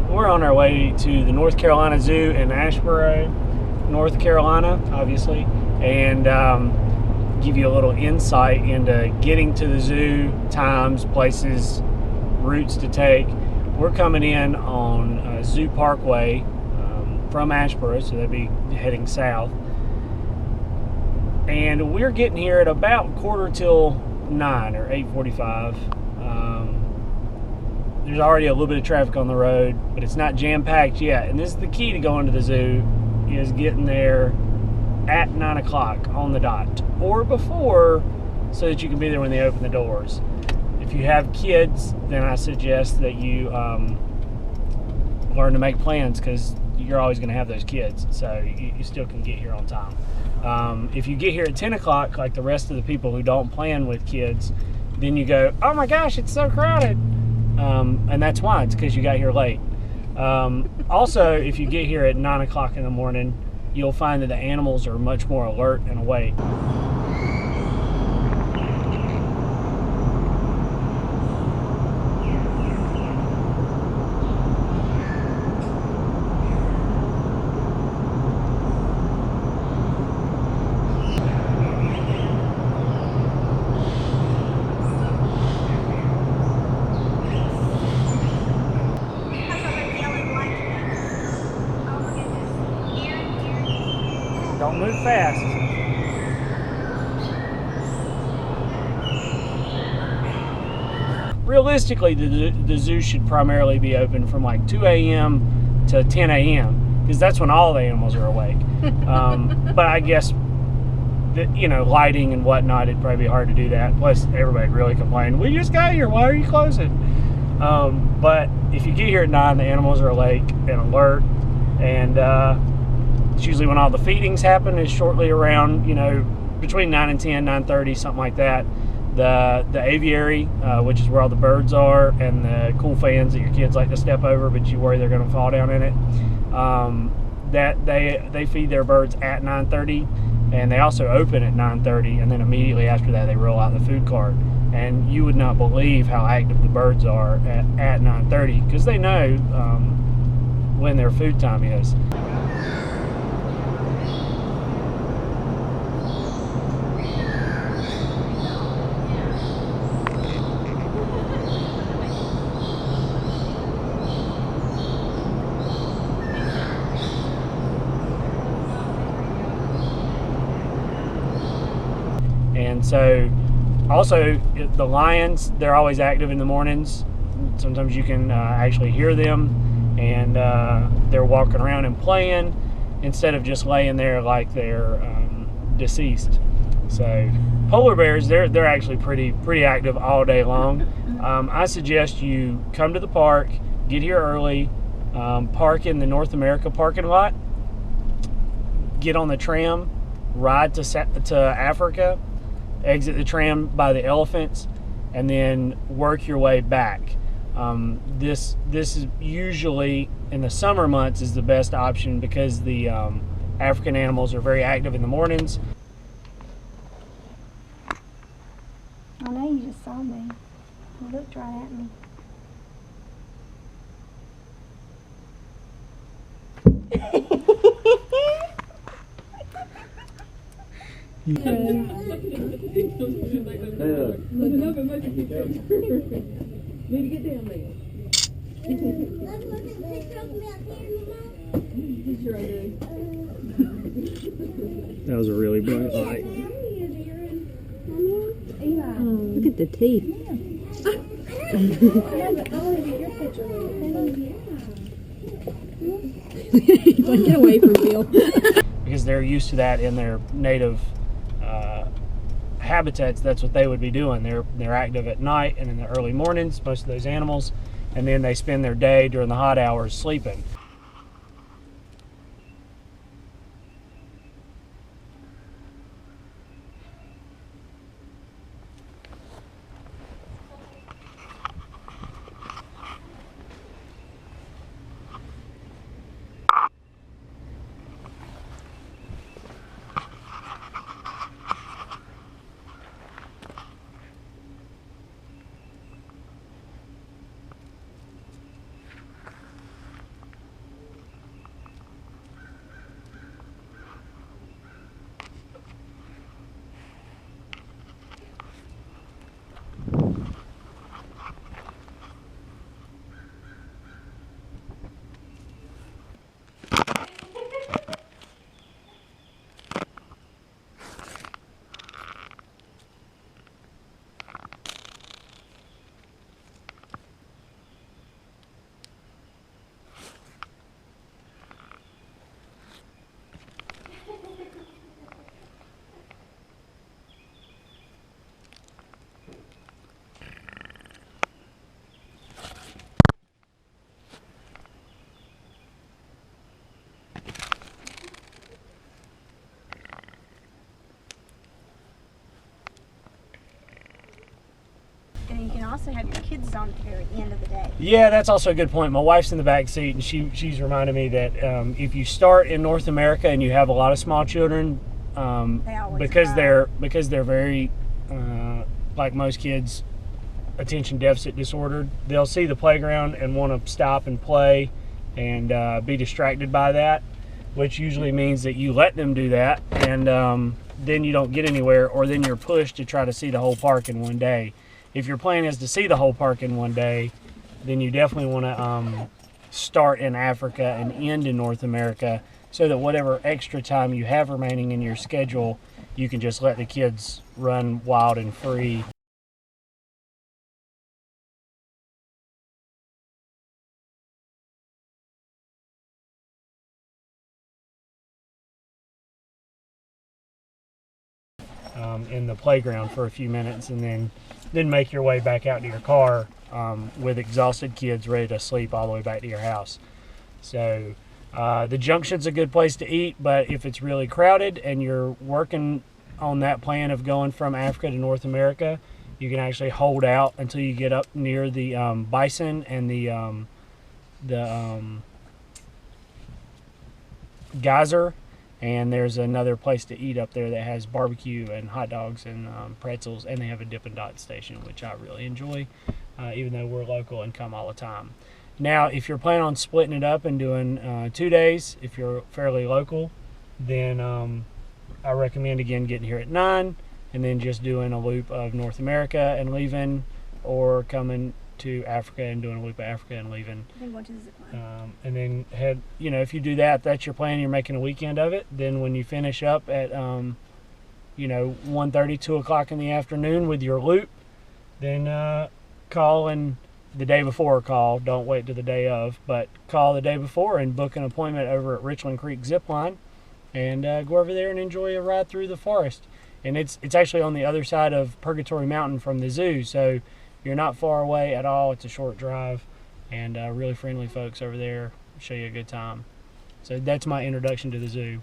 we're on our way to the North Carolina Zoo in Asheboro, North Carolina, obviously, and give you a little insight into getting to the zoo, times, places, routes to take. We're coming in on Zoo Parkway from Asheboro, so that'd be heading south. And we're getting here at about 8:45 or 8:45. There's already a little bit of traffic on the road, but it's not jam-packed yet. And this is the key to going to the zoo, is getting there at 9 o'clock on the dot, or before, so that you can be there when they open the doors. If you have kids, then I suggest that you learn to make plans, because you're always going to have those kids, so you still can get here on time. If you get here at 10 o'clock, like the rest of the people who don't plan with kids, then you go, oh my gosh, it's so crowded. And that's why, it's because you got here late. Also, if you get here at 9 o'clock in the morning, you'll find that the animals are much more alert and awake. Don't move fast. Realistically, the zoo should primarily be open from like 2 a.m. to 10 a.m. because that's when all the animals are awake. But I guess, lighting and whatnot, it'd probably be hard to do that. Plus, everybody really complained, we just got here, why are you closing? But if you get here at 9, the animals are awake and alert, and it's usually when all the feedings happen, is shortly around, between 9 and 10, 9:30, something like that. The aviary, which is where all the birds are, and the cool fans that your kids like to step over, but you worry they're going to fall down in it. That they feed their birds at 9:30, and they also open at 9:30, and then immediately after that they roll out the food cart. And you would not believe how active the birds are at 9:30, because they know when their food time is. And so, also, the lions, they're always active in the mornings. Sometimes you can actually hear them, and they're walking around and playing instead of just laying there like they're deceased. So, polar bears, they're actually pretty active all day long. I suggest you come to the park, get here early, park in the North America parking lot, get on the tram, ride to Africa, exit the tram by the elephants, and then work your way back. This is usually in the summer months is the best option, because the African animals are very active in the mornings. I know you just saw me. You looked right at me. That was a really bright light. Look at the teeth. Like, get away from Bill. Because they're used to that in their native habitats. That's what they would be doing. They're active at night and in the early mornings, most of those animals, and then they spend their day during the hot hours sleeping. actually have your kids on at the very end of the day. Yeah, that's also a good point. My wife's in the back seat, and she's reminded me that if you start in North America and you have a lot of small children, because they're very like most kids, attention deficit disordered, they'll see the playground and want to stop and play and be distracted by that, which usually means that you let them do that, and then you don't get anywhere, or then you're pushed to try to see the whole park in one day. If your plan is to see the whole park in one day, then you definitely want to start in Africa and end in North America, so that whatever extra time you have remaining in your schedule, you can just let the kids run wild and free. In the playground for a few minutes, and then make your way back out to your car with exhausted kids ready to sleep all the way back to your house. So the Junction's a good place to eat, but if it's really crowded and you're working on that plan of going from Africa to North America, you can actually hold out until you get up near the bison and the geyser. And there's another place to eat up there that has barbecue and hot dogs and pretzels, and they have a Dippin' Dot station, which I really enjoy, even though we're local and come all the time. Now, if you're planning on splitting it up and doing 2 days, if you're fairly local, then I recommend, again, getting here at 9 and then just doing a loop of North America and leaving, or coming to Africa and doing a loop of Africa and leaving. Then going to the zip line. And then head, if you do that, that's your plan, you're making a weekend of it. Then when you finish up at 1:30, 2 o'clock in the afternoon with your loop, then call, and the day before call, don't wait to the day of, but call the day before and book an appointment over at Richland Creek Zip Line, and go over there and enjoy a ride through the forest. And it's actually on the other side of Purgatory Mountain from the zoo, so you're not far away at all. It's a short drive, and really friendly folks over there, show you a good time. So that's my introduction to the zoo.